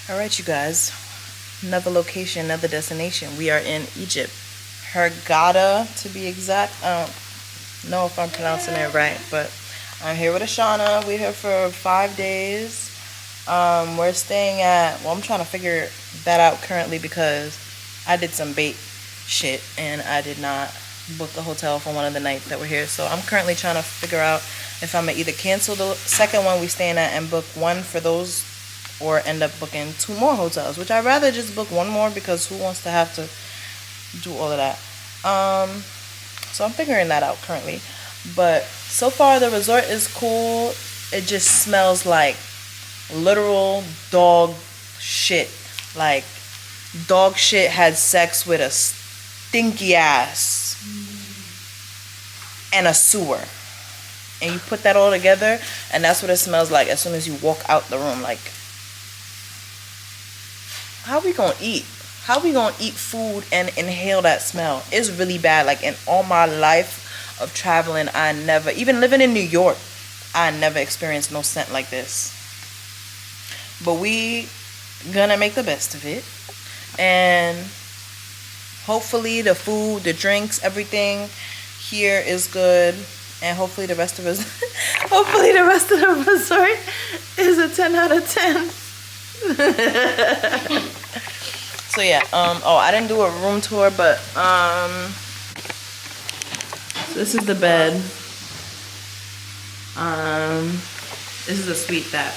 All right, you guys. Another location, another destination. We are in Egypt. Hurghada, to be exact. I don't know if I'm pronouncing it right, but I'm here with Ashana. We're here for 5 days. We're staying at, well, I'm trying to figure that out currently because I did some bait shit and I did not book a hotel for one of the nights that we're here. So I'm currently trying to figure out if I'm gonna either cancel the second one we staying at and book one for those, or end up booking 2 more hotels, which I'd rather just book 1 more because who wants to have to do all of that. So I'm figuring that out currently. But so far the resort is cool. It just smells like literal dog shit. Like dog shit had sex with a stinky ass and a sewer. And you put that all together and that's what it smells like as soon as you walk out the room. Like, how we gonna eat? How we gonna eat food and inhale that smell? It's really bad. Like, in all my life of traveling, I never, even living in New York, I never experienced no scent like this. But we gonna make the best of it. And hopefully the food, the drinks, everything here is good. And hopefully the rest of us, hopefully the rest of the resort is a 10 out of 10. So yeah, oh, I didn't do a room tour, but so this is the bed. This is a suite that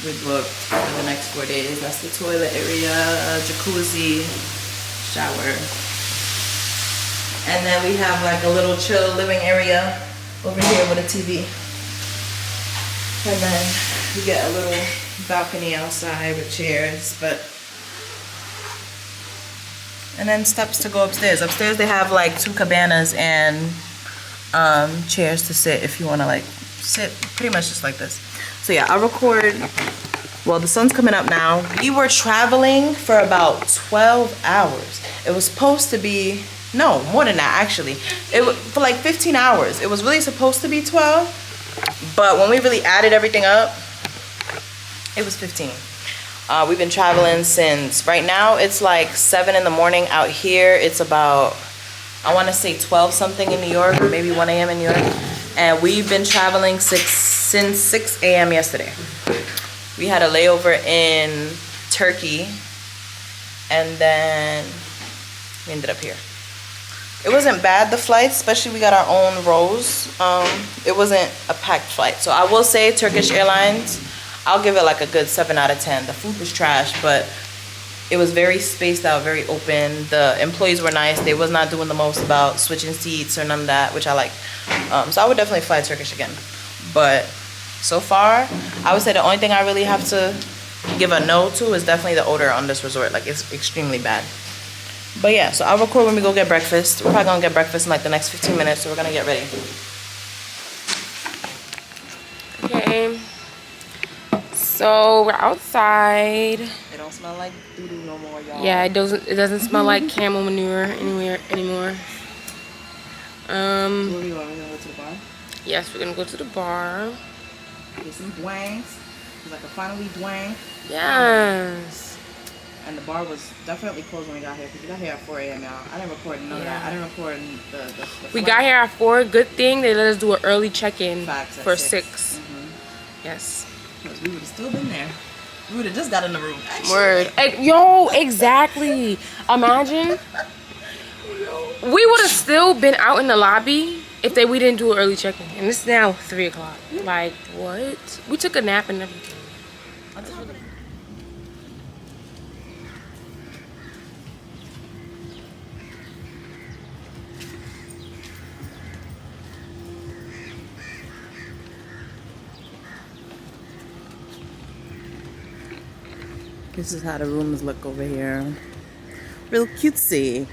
we booked for the next 4 days. That's the toilet area, jacuzzi, shower. And then we have like a little chill living area over here with a TV. And then you get a little balcony outside with chairs, and then steps to go upstairs. Upstairs they have like 2 cabanas and chairs to sit if you want to like sit pretty much just like this. So yeah, I'll record. Well, the sun's coming up now. We were traveling for about 12 hours. It was supposed to be, no, more than that actually. It was for like 15 hours. It was really supposed to be 12, but when we really added everything up, it was 15. We've been traveling since, right now it's like 7 in the morning out here. It's about, I want to say 12 something in New York, or maybe 1 a.m. in New York. And we've been traveling since 6 a.m. yesterday. We had a layover in Turkey, and then we ended up here. It wasn't bad, the flights, especially we got our own rows. It wasn't a packed flight. So I will say Turkish Airlines, I'll give it like a good 7 out of 10. The food was trash, but it was very spaced out, very open. The employees were nice. They was not doing the most about switching seats or none of that, which I like. So I would definitely fly Turkish again. But so far, I would say the only thing I really have to give a no to is definitely the odor on this resort. Like, it's extremely bad. But yeah, so I'll record when we go get breakfast. We're probably gonna get breakfast in like the next 15 minutes, so we're gonna get ready. Okay. So we're outside. It don't smell like doo-doo no more, y'all. Yeah, it doesn't smell like camel manure anymore. Where we going? We're gonna go to the bar? Yes, we're gonna go to the bar. Get some dwangs. Cause I could finally dwang. Yes. And the bar was definitely closed when we got here, because we got here at 4 a.m. y'all. I didn't record none of that. I didn't record the We got here at 4. Good thing they let us do an early check-in for 6. Yes. Because we would have still been there. We would have just got in the room. Actually. Word. Yo, exactly. Imagine. We would have still been out in the lobby if we didn't do an early check-in. And it's now 3 o'clock. Like, what? We took a nap and everything. This is how the rooms look over here. Real cutesy.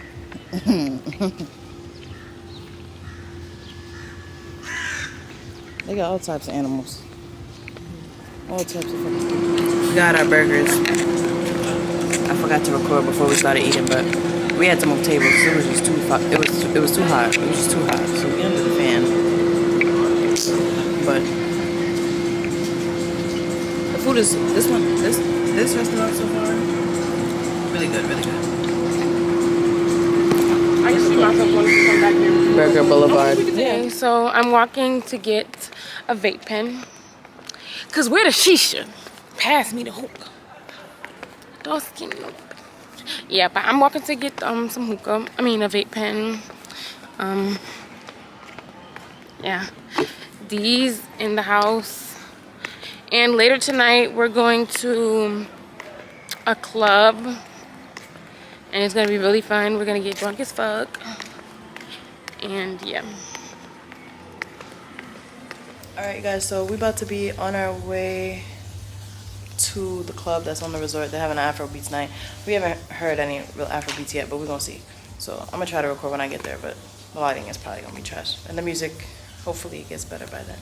They got all types of animals. All types of fucking. We got our burgers. I forgot to record before we started eating, but we had to move tables. It was just too hot. It was too hot. It was just too hot. So we under the fan. But food is this restaurant so far really good, really good. I just see myself wanting to come back here. Burger Boulevard. Okay, so I'm walking to get a vape pen. Cause where the shisha? Pass me the hookah. Those skinny. Yeah, but I'm walking to get some hookah. I mean a vape pen. Yeah. These in the house. And later tonight we're going to a club. And it's gonna be really fun. We're gonna get drunk as fuck. And yeah. Alright guys, so we're about to be on our way to the club that's on the resort. They're having an Afrobeats night. We haven't heard any real Afrobeats yet, but we're gonna see. So I'm gonna try to record when I get there, but the lighting is probably gonna be trash. And the music, hopefully it gets better by then.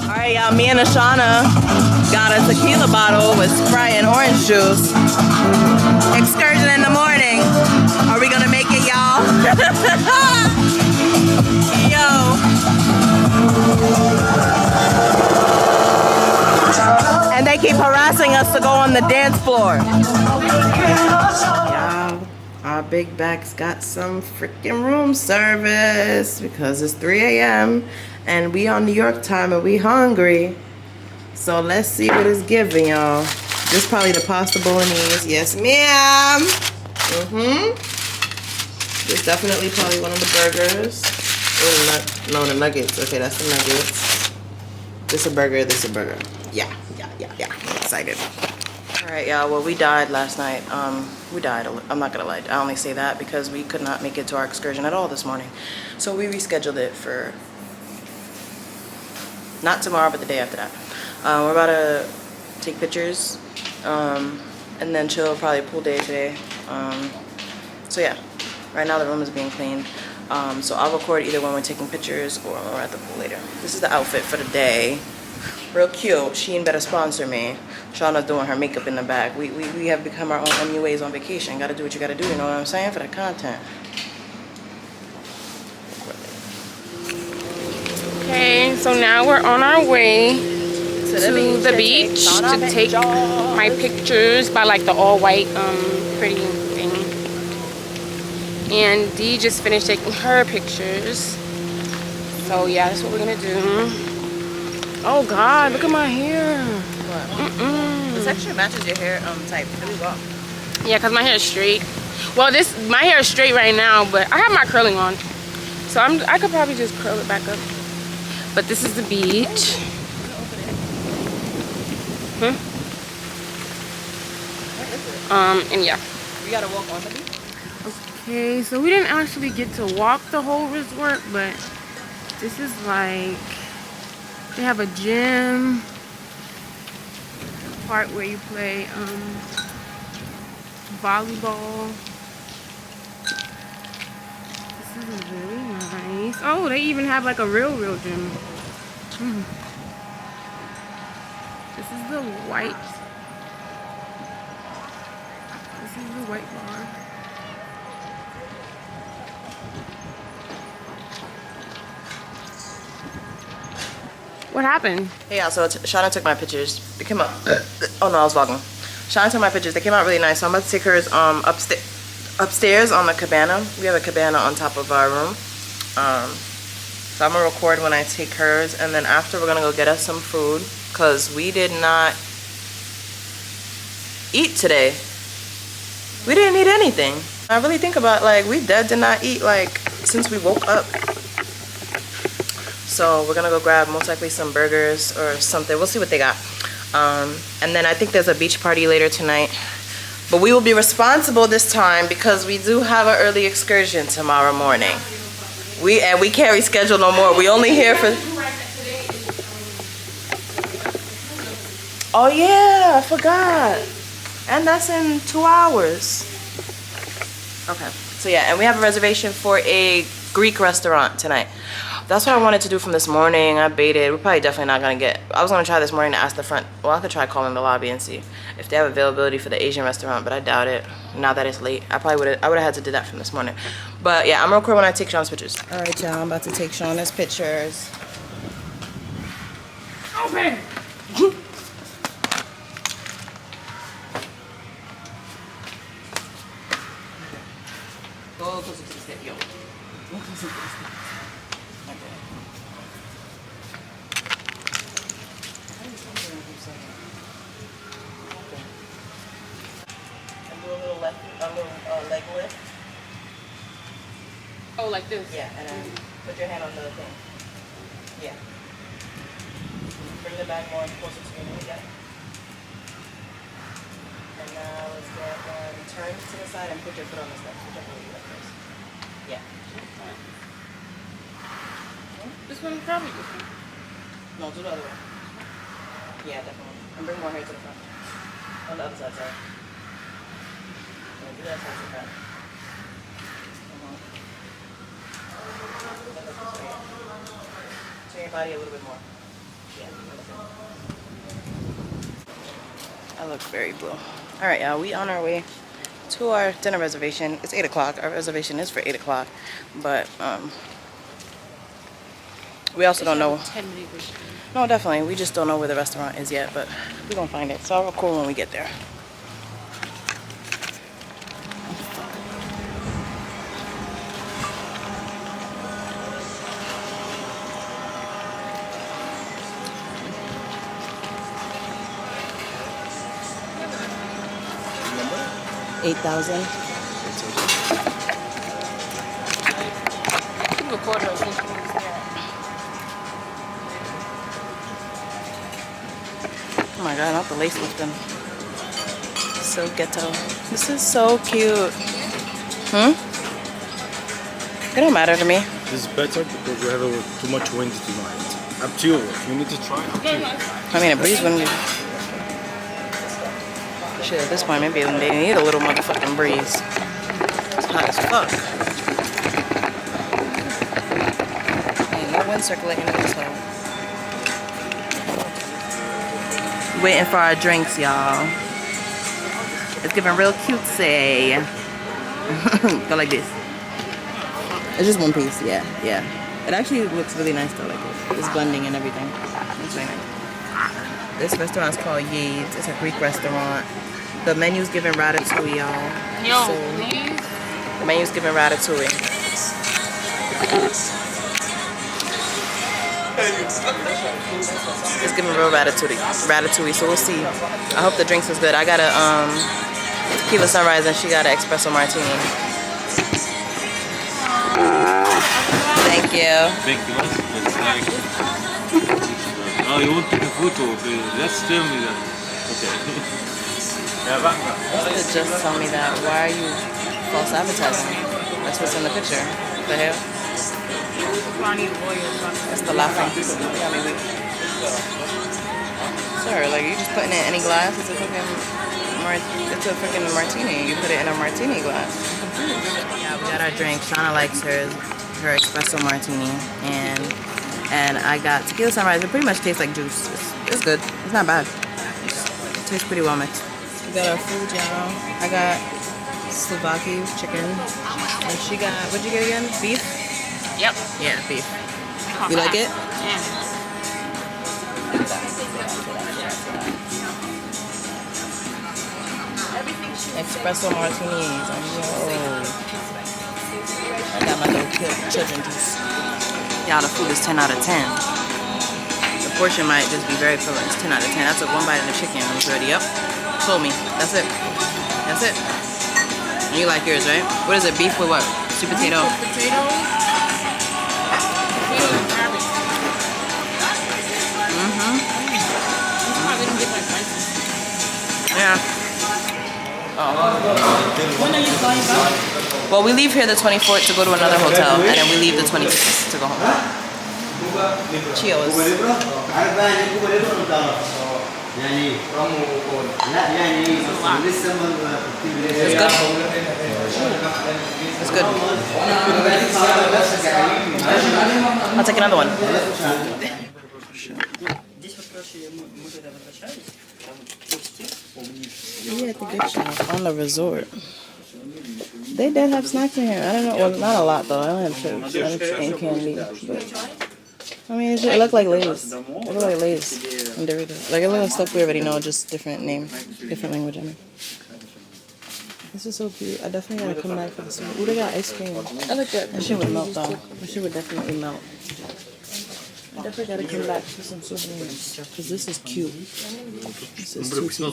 Alright y'all, me and Ashana got a tequila bottle with Sprite and orange juice. Excursion in the morning. Are we gonna make it, y'all? Yo. And they keep harassing us to go on the dance floor. Y'all, our big bags got some freaking room service because it's 3 a.m. and we on New York time and we hungry. So let's see what it's giving, y'all. This is probably the pasta bolognese. Yes, ma'am. This is definitely probably one of the burgers. Oh, no, the nuggets. Okay, that's the nuggets. This a burger, this a burger. Yeah. I'm excited. Alright, y'all, well, we died last night. We died, I'm not gonna lie. I only say that because we could not make it to our excursion at all this morning. So we rescheduled it for not tomorrow, but the day after that. We're about to take pictures and then chill, probably pool day today. So yeah, right now the room is being cleaned. So I'll record either when we're taking pictures or when we're at the pool later. This is the outfit for the day. Real cute. Shein better sponsor me. Shauna's doing her makeup in the back. We have become our own MUAs on vacation. Gotta do what you gotta do, you know what I'm saying? For the content. Okay, so now we're on our way to the beach to take my pictures by like the all white pretty thing. And Dee just finished taking her pictures. So yeah, that's what we're gonna do. Oh God, look at my hair. What? This actually matches your hair type really well. Yeah, cause my hair is straight. Well, my hair is straight right now, but I have my curling on, so I could probably just curl it back up. But this is the beach. And yeah. We gotta walk on the beach. Okay, so we didn't actually get to walk the whole resort, but this is like, they have a gym, part where you play volleyball. This is really nice. Oh, they even have like a real gym. This is the white. This is the white bar. What happened? Hey y'all, so Shauna took my pictures. They came out. Oh no, I was vlogging. Shauna took my pictures. They came out really nice. So I'm about to take hers upstairs on the cabana. We have a cabana on top of our room. So I'm gonna record when I take hers, and then after we're gonna go get us some food because we did not eat today. We didn't eat anything. I really think about, like, we did not eat, like, since we woke up. So we're gonna go grab most likely some burgers or something. We'll see what they got. And then I think there's a beach party later tonight. But we will be responsible this time because we do have an early excursion tomorrow morning. We can't reschedule no more. We only here for... Oh yeah, I forgot. And that's in 2 hours. Okay, so yeah, and we have a reservation for a Greek restaurant tonight. That's what I wanted to do from this morning. I baited. We're probably definitely not gonna get. I was gonna try this morning to ask the front. Well, I could try calling the lobby and see if they have availability for the Asian restaurant, but I doubt it. Now that it's late, I would have had to do that from this morning. But yeah, I'm gonna record when I take Sean's pictures. All right, y'all. I'm about to take Shauna's pictures. Open. Go closer to the step, yo. Go closer to the step. Leg lift. Oh, like this? Yeah, and then put your hand on the thing. Yeah. Bring the bag more closer to your knee. Yeah. And now let's get turn to the side and put your foot on the steps. Put your foot like this. Yeah. This one probably different. No, do the other way. Yeah, definitely. And bring more hair to the front. On the other side, sorry. Yeah, do that side to the front. Turn your body a little bit more. Yeah. I look very blue. All right, y'all. We on our way to our dinner reservation. It's 8 o'clock. Our reservation is for 8 o'clock, but we also don't know. 10-minute version. No, definitely. We just don't know where the restaurant is yet, but we're gonna find it. So I'll record when we get there. $8,000. You can record her since she's there. Oh my god, not the lace lifting. So ghetto. This is so cute. It don't matter to me. This is better because we have too much wind tonight. Up to you. If you need to try, up to you. I mean, a breeze wouldn't. Shit, at this point, maybe they need a little motherfucking breeze. It's hot as fuck. Ain't no wind circulating in this hole. Waiting for our drinks, y'all. It's giving real cutesy. Go like this. It's just one piece, yeah. It actually looks really nice though, like this blending and everything. It's very nice. This restaurant is called Yates. It's a Greek restaurant. The menu's giving ratatouille, y'all. Yo, So, please. the menu's giving ratatouille. It's giving real ratatouille. So we'll see. I hope the drinks is good. I got a tequila sunrise and she got an espresso martini. Thank you. Big glass, it's like... Oh, you want to take a photo? Okay, just tell me that. Okay. Just tell me that. Why are you false advertising? That's what's in the picture. What the hell? That's the laughing. Got me weak. Sir, like you just putting it in any glass? It's a freaking martini. You put it in a martini glass. Yeah, we got our drink. Shauna likes her espresso martini, and I got tequila sunrise. It pretty much tastes like juice. It's good. It's not bad. It tastes pretty well mixed. We got our food, y'all. I got Slovakia chicken, and she got, what'd you get again? Beef? Yep. Yeah, beef. You like it? Yeah. Espresso martinis. I got my little children juice. Y'all, the food is 10 out of 10. The portion might just be very filling. It's 10 out of 10. I took one bite of the chicken and it was already up. Sold me. That's it. That's it. And you like yours, right? What is it? Beef with what? Sweet potato. Potatoes. Potatoes and cabbage. That's why they don't get my spices. Yeah. When are you flying back? Well, we leave here the 24th to go to another hotel, and then we leave the 26th to go home. Cheers. It's good. It's good. I'll take another one. We at the gift shop on the resort. They did have snacks in here. I don't know. Well, not a lot though. I don't have chips and candy. But I mean, it looked like Lay's. It looked like Lay's and Doritos. Like it looked like stuff we already know, just different name, different language. I mean, this is so cute. I definitely gotta come back for this one. Ooh, they got ice cream. I like that. That shit would melt though. That shit would definitely melt. I definitely gotta come back for some souvenirs because this is cute. This is too cute.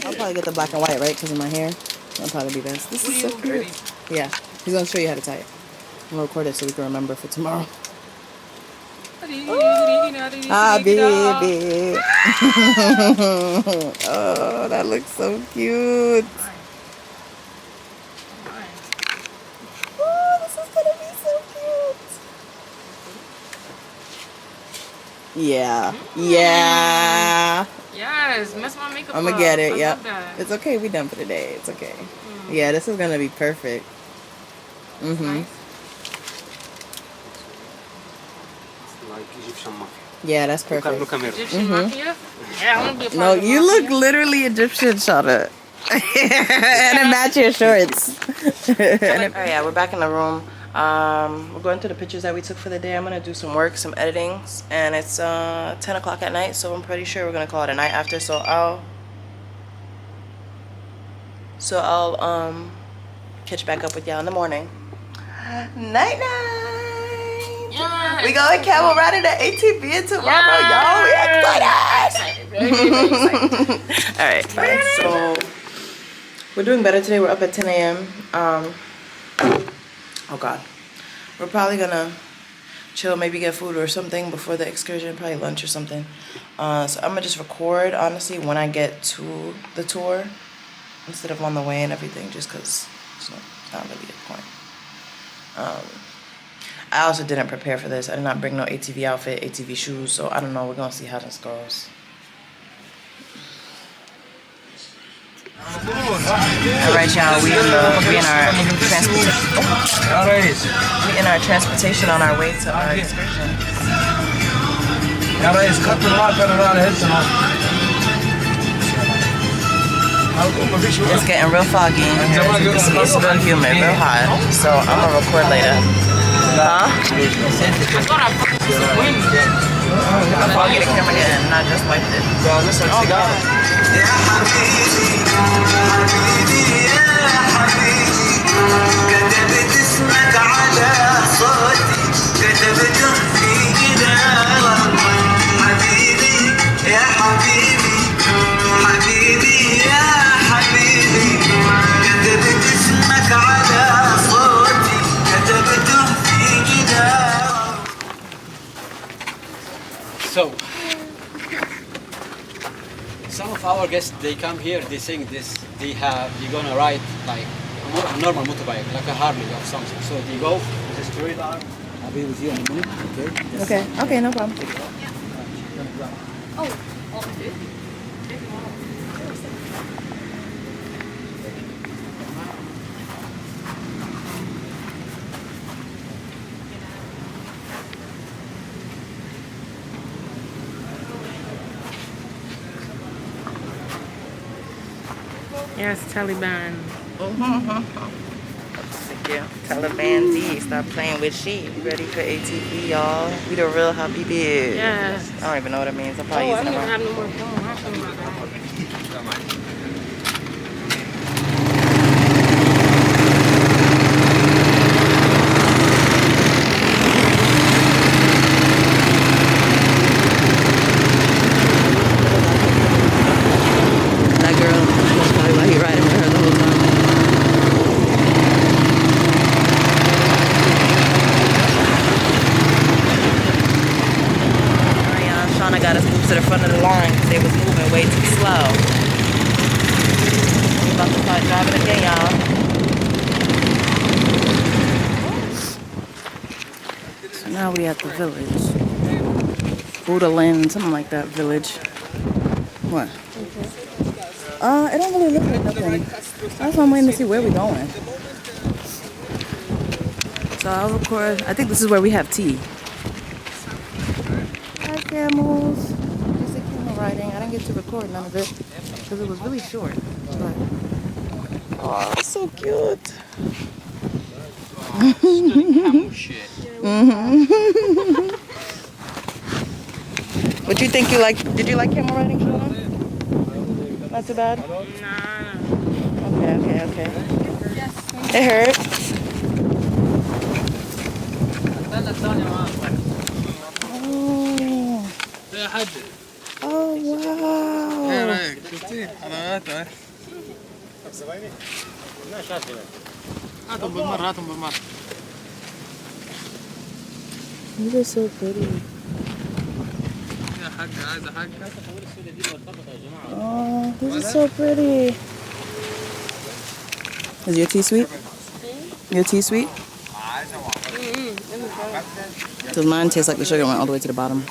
I'll probably get the black and white, right? Because of my hair. That'll probably be best. This is so cute. Yeah, he's gonna show you how to tie it. I'm gonna record it so we can remember for tomorrow. Ah, baby. Oh, that looks so cute. Oh, this is gonna be so cute. Yeah. Yeah. Yes, mess my makeup I'm up. gonna get it. I Yep. love that. It's okay. We done for the day. It's okay. Yeah, this is gonna be perfect. Nice. Like Egyptian mafia. Yeah, that's perfect. Look at me. Egyptian mafia? Yeah, I want to be a part No, of the you mafia. look literally Egyptian, Shada. And it match your shorts. Alright, yeah, we're back in the room. We're going through the pictures that we took for the day. I'm gonna do some work, some editings, and it's 10 o'clock at night, so I'm pretty sure we're gonna call it a night after. So I'll catch back up with y'all in the morning. Night night. Yeah. We going camel riding the ATV tomorrow, y'all. We excited. Very, very excited. All right, bye. So we're doing better today. We're up at 10 a.m. Oh God, we're probably gonna chill, maybe get food or something before the excursion, probably lunch or something. So I'm gonna just record honestly when I get to the tour instead of on the way and everything, just because it's not really the point. I also didn't prepare for this. I did not bring no ATV outfit, ATV shoes, so I don't know. We're gonna see how this goes. Alright, y'all, we in our transportation on our way to our excursion. It's getting real foggy in here. As you can see, it's real humid, real hot. So I'm gonna record later. Huh? I thought I fucking was the wind. I'm foggy the camera again, and I just wiped it. Oh God. كتبت اسمك على صوتي كتبته في جدار حبيبي يا حبيبي حبيبي يا حبيبي كتبت اسمك على صوتي كتبته في جدار. So, some of our guests, they come here, they think you're gonna ride like a normal motorbike, like a Harley or something. So they go with the straight arm. I'll be with you in a minute, okay? Okay, no problem. Yes, Taliban. Thank you. Taliban D, stop playing with shit. You ready for ATV, y'all? We the real happy bitch. Yes. I don't even know what it means. I'm probably Oh, I using don't it even wrong. have no more phone. My phone, my God. front of the line because they was moving way too slow. We about to start driving again, y'all. So now we at the village. Buddha Land, something like that village. What? It don't really look like nothing. That's why I'm waiting to see where we're going. So I'll record. I think this is where we have tea. Hi, camels. There's a camel riding. I didn't get to record none of it because it was really short. But oh, it's so cute. What you think you like? Did you like camel riding, Shona? Not too bad? Okay. It hurt. Oh wow. These are so pretty. Oh, this is so pretty. Is your tea sweet? Your tea sweet? Does mine taste like the sugar went all the way to the bottom?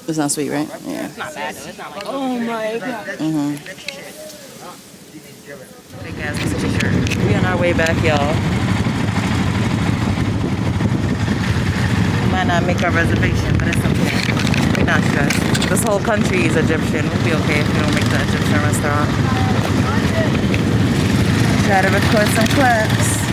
It's not sweet, right? Yeah. It's not bad though. It's not like, oh my god. Big ass t-shirt. We on our way back, y'all. We might not make our reservation, but it's okay. We're not stressed. This whole country is Egyptian. We'll be okay if we don't make the Egyptian restaurant. Try to record some clips.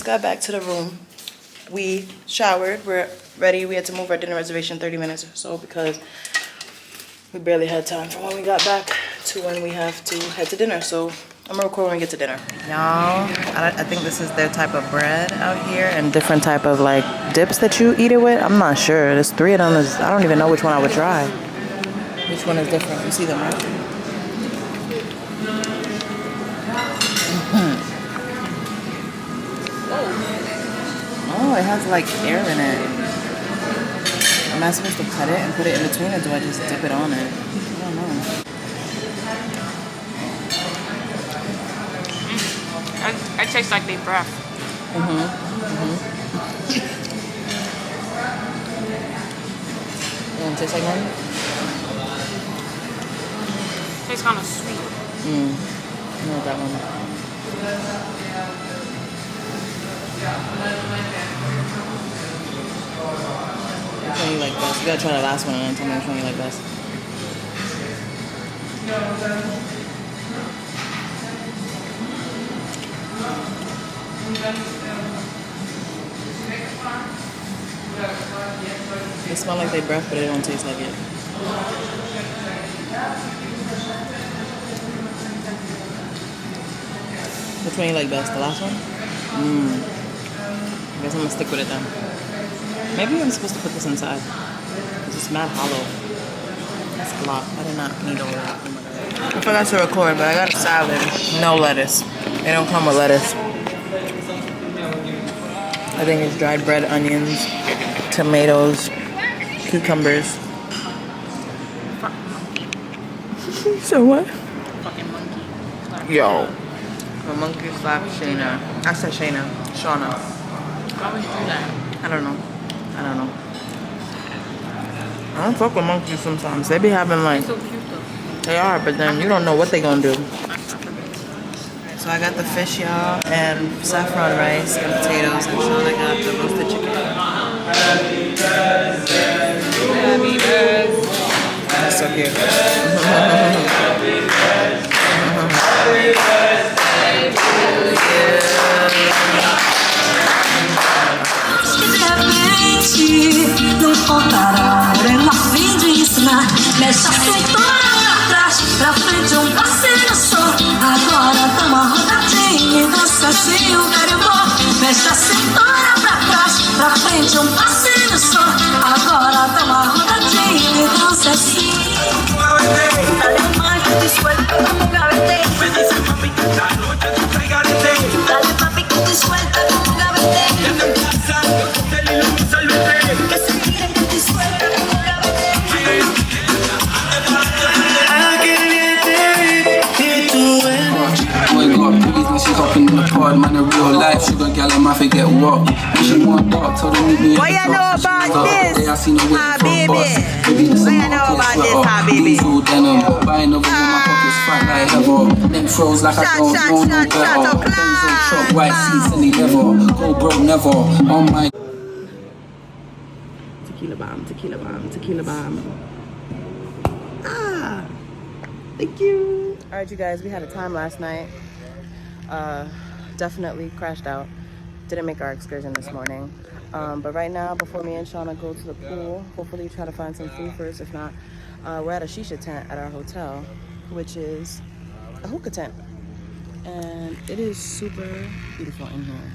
Got back to the room. We showered. We're ready. We had to move our dinner reservation 30 minutes or so because we barely had time from when we got back to when we have to head to dinner. So I'm gonna record when we get to dinner. Y'all, I think this is their type of bread out here and different type of like dips that you eat it with. I'm not sure. There's 3 of them. I don't even know which one I would try. Which one is different? You see them, right? Oh, it has like air in it. Am I supposed to cut it and put it in between, or do I just dip it on it? I don't know. It tastes like they breath. It tastes like one? Tastes kind of sweet. I know that one. Which one you like best? You gotta try the last one and then tell me which one you like best. They smell like they breath, but they don't taste like it. Which one you like best? The last one? I guess I'm gonna stick with it then. Maybe I'm supposed to put this inside. Because it's mad hollow. That's a lot. I did not need all that. I forgot to record, but I got a salad. No lettuce. They don't come with lettuce. I think it's dried bread, onions, tomatoes, cucumbers. So what? Fucking monkey. Yo. A monkey slapped Shayna. I said Shayna. Shauna. Why would you do that? I don't know. I don't fuck with monkeys sometimes. They be having like... So cute though. They are, but then you don't know what they gonna do. So I got the fish, y'all, and saffron rice and potatoes, and Shauna got the roasted chicken. That's so cute. Não faltará ela vem de ensinar. Mexe a cintura pra trás, pra frente passinho só. Agora dá uma rodadinha e dança assim o carimbó. Mexe a cintura pra trás, pra frente passinho só. Agora Dale papi que estoy suelta como un gavete. Que se miren que estoy suelta como un gavete. Boy got please, now she hopping in the pod. Man, in real life, sugar gal, I might forget what. And she want dark, told her meet me. What you know about this? I seen her waiting for a bus. Baby. What you know about this, baby? Diesel denim, buying over with my pockets fat like ever. Them froze like I don't know no better. Benzo truck, white seats and they leather. Go broke never. On my Tequila bomb, tequila bomb, tequila bomb. Ah, thank you. All right, you guys, we had a time last night. Definitely crashed out. Didn't make our excursion this morning. But right now, before me and Shauna go to the pool, hopefully try to find some food first. If not, we're at a shisha tent at our hotel, which is a hookah tent. And it is super beautiful in here.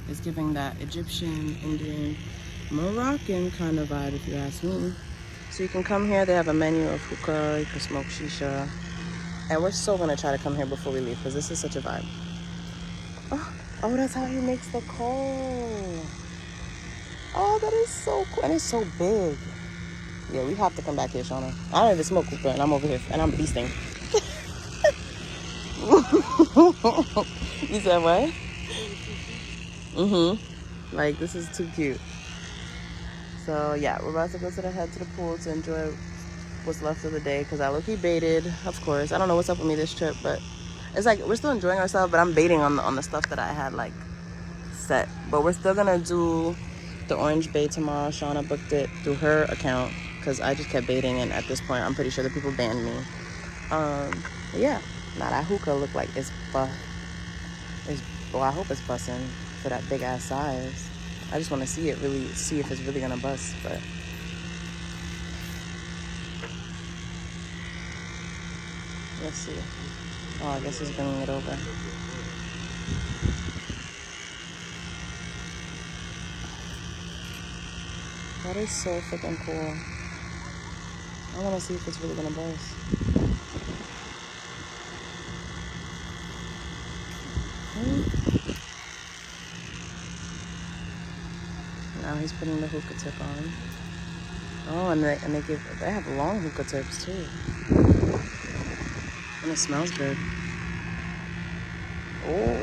It's giving that Egyptian, Indian, Moroccan kind of vibe, if you ask me. So you can come here. They have a menu of hookah. You can smoke shisha. And we're still gonna try to come here before we leave because this is such a vibe. Oh, that's how he makes the coal. Oh, that is so cool. And it's so big. Yeah, we have to come back here, Shauna. I don't even smoke hookah and I'm over here and I'm beasting. You said what? Like, this is too cute. So yeah, we're about to go to the pool to enjoy what's left of the day because I low-key baited, of course. I don't know what's up with me this trip, but it's like we're still enjoying ourselves, but I'm baiting on the stuff that I had like set. But we're still gonna do the Orange Bay tomorrow. Shauna booked it through her account because I just kept baiting, and at this point I'm pretty sure the people banned me. But yeah, now that hookah look like it's well, I hope it's busting for that big ass size. I just want to see if it's really gonna bust, but let's see. Oh, I guess he's bringing it over. That is so freaking cool. I want to see if it's really gonna bust. Now he's putting the hookah tip on. Oh, and they have long hookah tips too. And it smells good. Oh,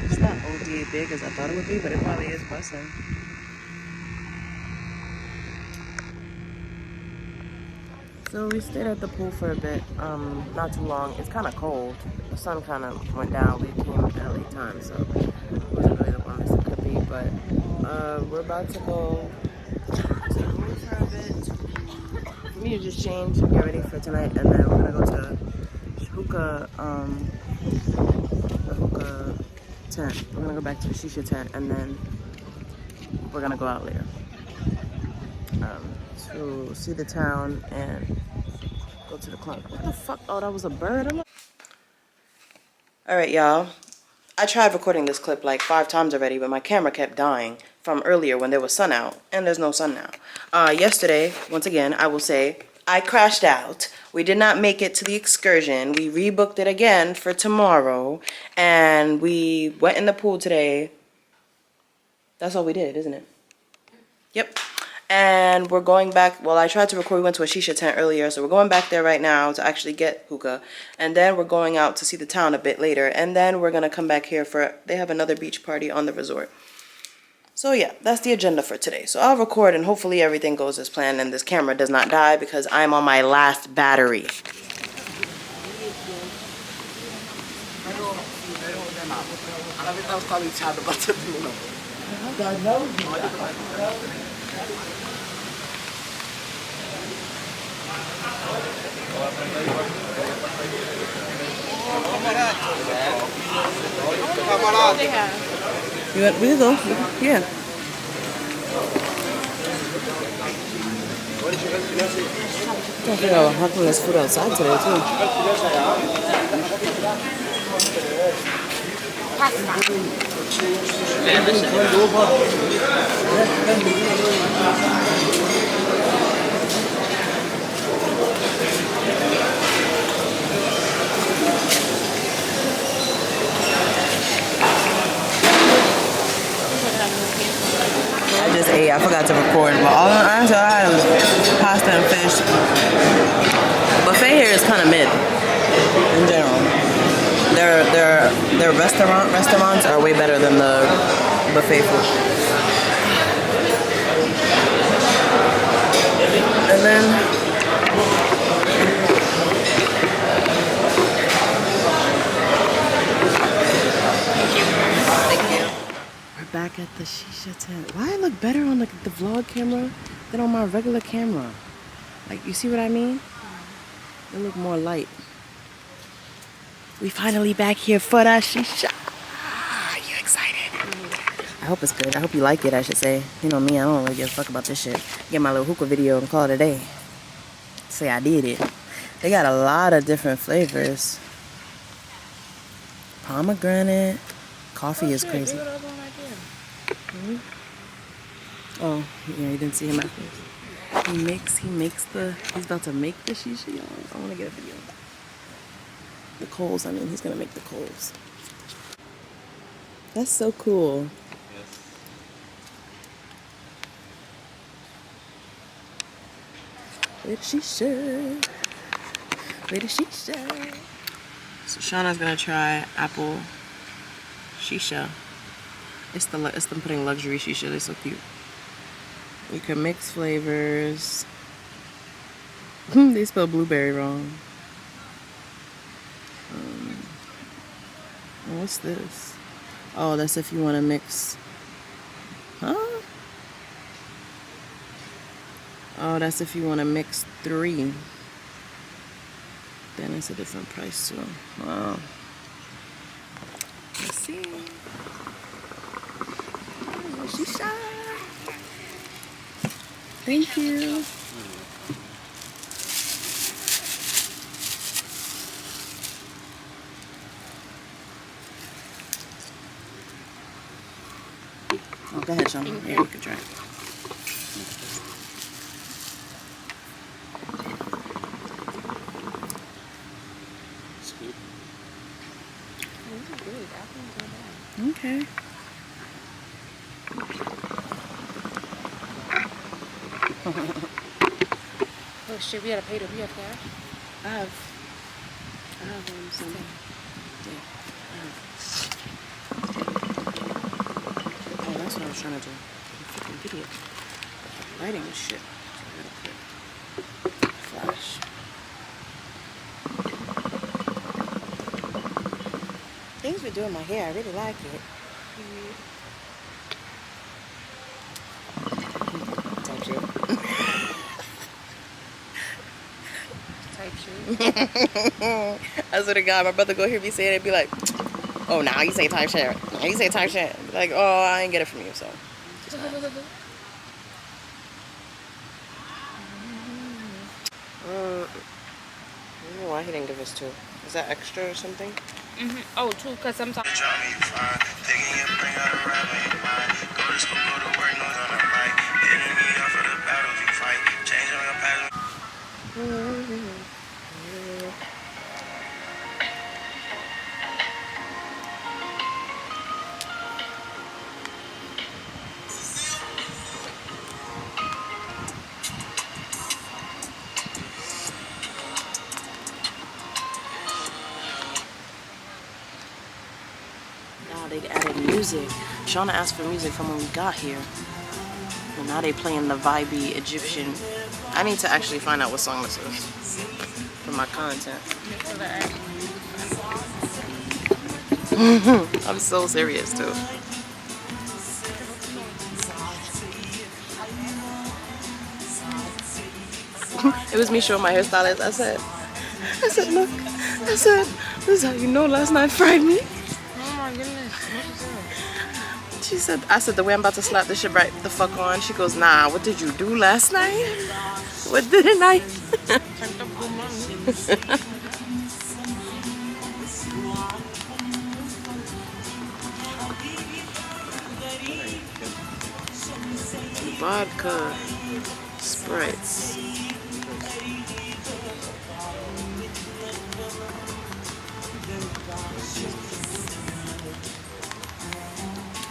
it's not OD big as I thought it would be, but it probably is busting. So we stayed at the pool for a bit, not too long. It's kind of cold. The sun kind of went down. We came at a late time, so it wasn't really the warmest it could be. But we're about to go to the pool for a bit. We need to just change and get ready for tonight, and then we're gonna go to the hookah tent. We're gonna go back to the shisha tent, and then we're gonna go out later to see the town and go to the club. What the fuck? Oh, that was a bird. All right, y'all. I tried recording this clip like 5 times already, but my camera kept dying from earlier when there was sun out, and there's no sun now. Yesterday, once again, I will say, I crashed out. We did not make it to the excursion. We rebooked it again for tomorrow, and we went in the pool today. That's all we did, isn't it? Yep. And we're going back. Well, I tried to record. We went to a shisha tent earlier, so we're going back there right now to actually get hookah. And then we're going out to see the town a bit later. And then we're going to come back here for, they have another beach party on the resort. So yeah, that's the agenda for today. So I'll record and hopefully everything goes as planned and this camera does not die because I'm on my last battery. You want, we can go. Yeah. I figure out how come there's food outside today too. ate. I forgot to record, but all I had was pasta and fish. Buffet here is kind of mid in general. Their restaurants are way better than the buffet food. And then we're back at the shisha tent. Why I look better on the vlog camera than on my regular camera? Like, you see what I mean? They look more light. We finally back here for the shisha. Are you excited? I hope it's good. I hope you like it, I should say. You know me, I don't really give a fuck about this shit. Get my little hookah video and call it a day. Say I did it. They got a lot of different flavors. Pomegranate. Coffee is crazy. Oh, yeah, you didn't see him afterwards. He's about to make the shisha, y'all. I want to get a video of that. The coals, I mean, he's gonna make the coals. That's so cool. Where the shisha? Where the shisha? So Shauna's gonna try apple shisha. It's them putting luxury shisha. They're so cute. You can mix flavors. They spell blueberry wrong. What's this? Oh, that's if you want to mix. Huh? Oh, that's if you want to mix 3. Then it's a different price too. Wow. Let's see. Shisha. Thank you. Oh, go ahead, Sean. Here, you can try it. It's good. Okay. Oh shit, we gotta pay the we have cash. I have some. Yeah. Oh, that's what I was trying to do. Fucking idiot. Lighting and shit. So I gotta put flash. Things we're doing my hair, I really like it. Type shit. Type shit. I swear to God, my brother go hear me saying it, be like, oh, now you say type shit. Now you say type shit. Be like, oh, I ain't get it from you, so. I don't know why he didn't give us 2. Is that extra or something? Oh, 2, because sometimes. Now they added music. Shauna asked for music from when we got here. And now they playing the vibey Egyptian. I need to actually find out what song this is for my content. I'm so serious too. It was me showing my hairstylist. I said, look, this is how you know last night fried me. Oh my goodness. What She said, I said, the way I'm about to slap this shit right the fuck on. She goes, nah, what did you do last night? What didn't I? Vodka, Sprites.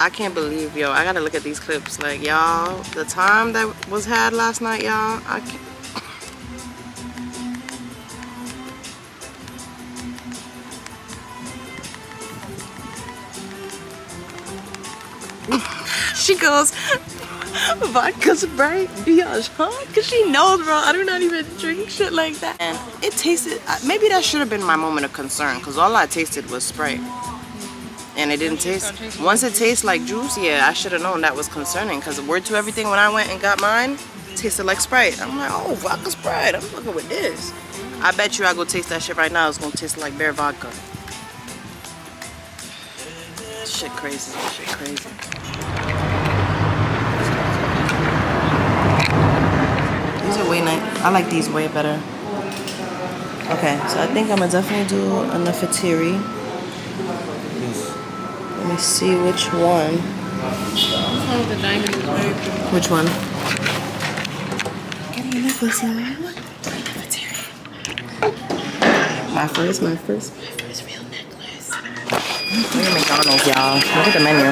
I can't believe, yo, I gotta look at these clips. Like, y'all, the time that was had last night, y'all, I can't. She goes, vodka Sprite, Biatch, huh? Because she knows, bro, I do not even drink shit like that. And it tasted, maybe that should have been my moment of concern, because all I tasted was Sprite. And it didn't taste, once it tastes like juice, yeah, I should have known that was concerning, because word to everything, when I went and got mine, it tasted like Sprite. I'm like, oh, vodka Sprite, I'm fucking with this. I bet you I go taste that shit right now, it's gonna taste like bare vodka. Shit crazy, shit crazy. These are way nice. I like these way better. Okay, so I think I'm gonna definitely do a Nefertiti. Let me see which one. The diamond is very pretty. Which one? Getting a necklace, y'all. Nefertiti. My first real necklace. Look at McDonald's, y'all. Look at the menu.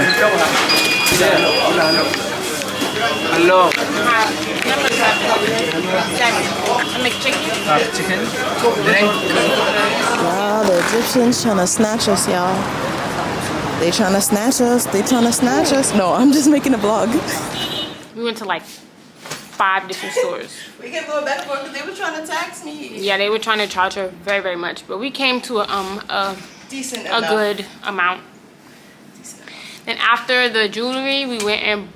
Hello. Chicken. Drink. Wow, the Egyptians trying to snatch us, y'all. They trying to snatch us. They trying to snatch us. No, I'm just making a vlog. We went to like 5 different stores. We kept going back and forth because they were trying to tax me. Yeah, they were trying to charge her very, very much, but we came to a Decent a enough. good amount. Then after the jewelry, we went and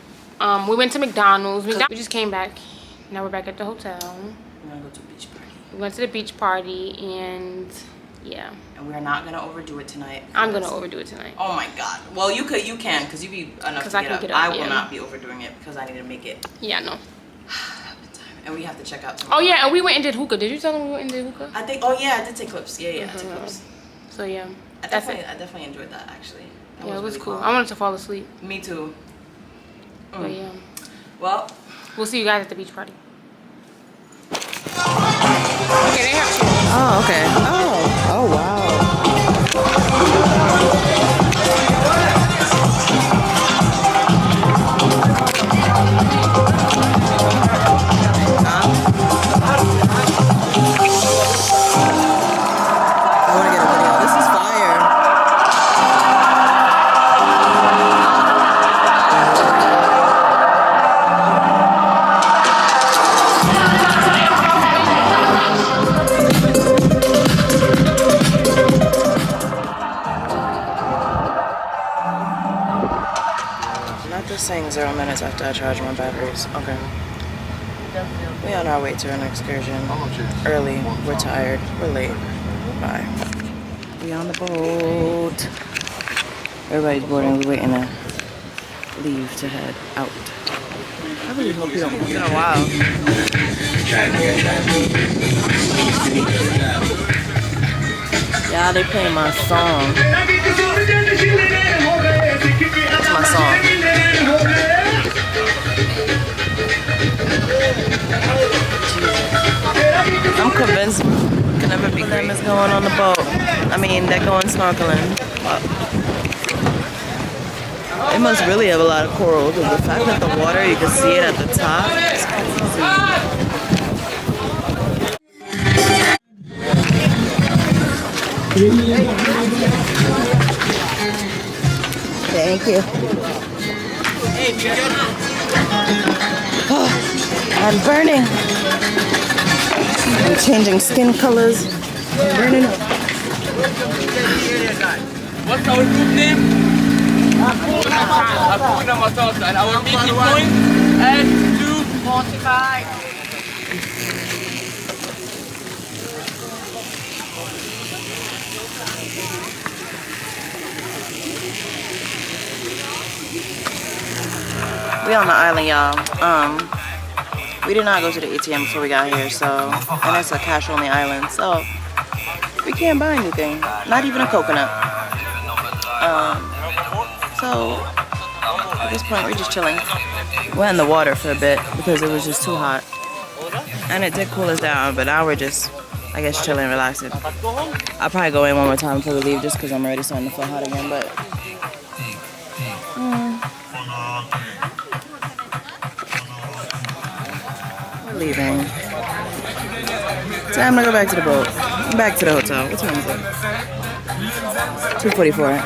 we went to McDonald's. We just came back. Now we're back at the hotel. We're gonna go to a beach party. We went to the beach party, and yeah. And we're not gonna overdo it tonight. I'm gonna overdo it tonight. Oh my god. Well, you can, because you be enough to I get can up. get up, I will yeah. not be overdoing it because I need to make it. Yeah, no. And we have to check out tomorrow. Oh yeah, and we went and did hookah. Did you tell them we went and did hookah? I think. Oh yeah, I did take clips. Yeah, I took clips. So yeah, I that's it. definitely enjoyed that actually. That Yeah, it was really cool. fun. I wanted to fall asleep. Me too. But yeah, Well, we'll see you guys at the beach party. Okay, they have two. oh okay. Oh wow. I want to get a video. This is fire. Not just saying 0 minutes after I charge my batteries. Okay. We on our way to an excursion. Early. We're tired. We're late. Bye. We on the boat. Everybody's boarding. We're waiting to leave to head out. I really hope you don't. It's been a while. Yeah, they playing my song. That's my song. I'm convinced can never be them is going on the boat. I mean, they're going snorkeling. It must really have a lot of coral because the fact that the water, you can see it at the top. It's Thank you. Oh, I'm burning. I'm changing skin colors. I'm burning. What's our group name? Hakuna Matata. And our meeting point at 2:45. We on the island, y'all. We did not go to the ATM before we got here, so, and it's a cash-only island, so we can't buy anything, not even a coconut. So at this point, we're just chilling. We're in the water for a bit because it was just too hot, and it did cool us down. But now we're just, I guess, chilling, relaxing. I'll probably go in one more time before we leave, just because I'm already starting to feel hot again. But leaving. Time to go back to the boat. Back to the hotel. What time is it? 2:44.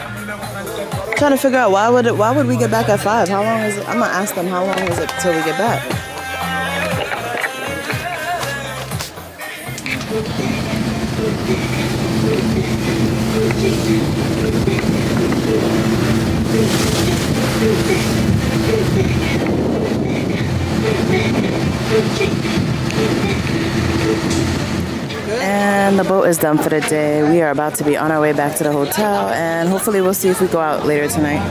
Trying to figure out why would we get back at 5? How long is it? I'm gonna ask them how long is it till we get back. And the boat is done for the day. We are about to be on our way back to the hotel, and hopefully we'll see if we go out later tonight.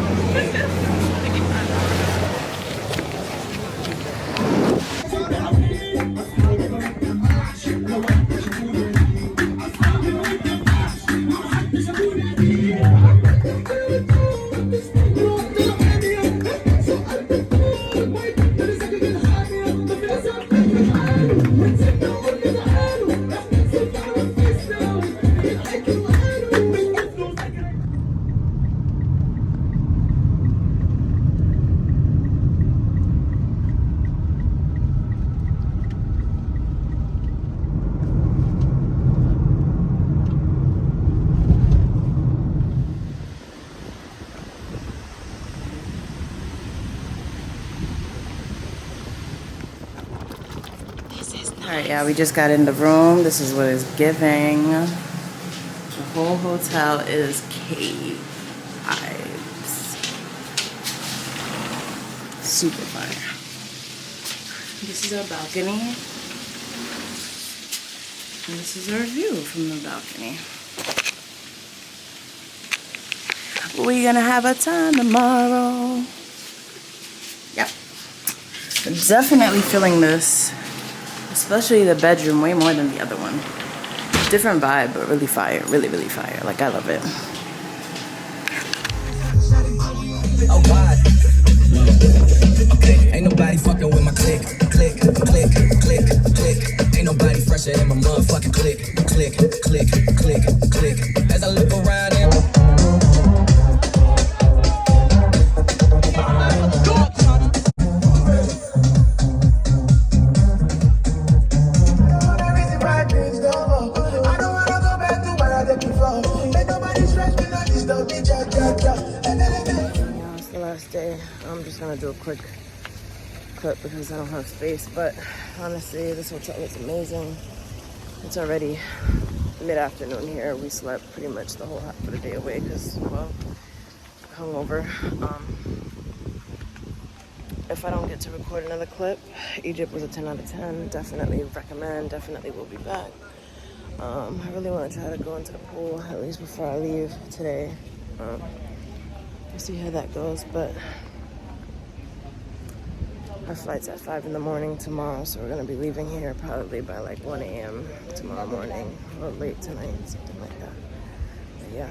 Alright, yeah, we just got in the room. This is what it's giving. The whole hotel is cave vibes. Super fire. This is our balcony. And this is our view from the balcony. We're gonna have a time tomorrow. Yep. Definitely feeling this. Especially the bedroom way more than the other one. Different vibe, but really fire. Really, really fire. Like, I love it. Oh God. Okay, ain't nobody fucking with my click, click, click, click, click. Ain't nobody fresher than my motherfucking click, click, click, click, click. As I look around and I'm just gonna do a quick clip because I don't have space, but honestly this hotel is amazing. It's already mid-afternoon here. We slept pretty much the whole half of the day away because, well, hungover. If I don't get to record another clip, Egypt was a 10 out of 10. Definitely recommend, definitely will be back. I really want to try to go into the pool at least before I leave today. We'll see how that goes, but our flight's at 5 in the morning tomorrow, so we're gonna be leaving here probably by like 1 a.m. tomorrow morning, or late tonight, something like that. But yeah,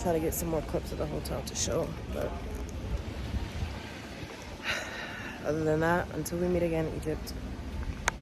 try to get some more clips of the hotel to show, but other than that, until we meet again, Egypt.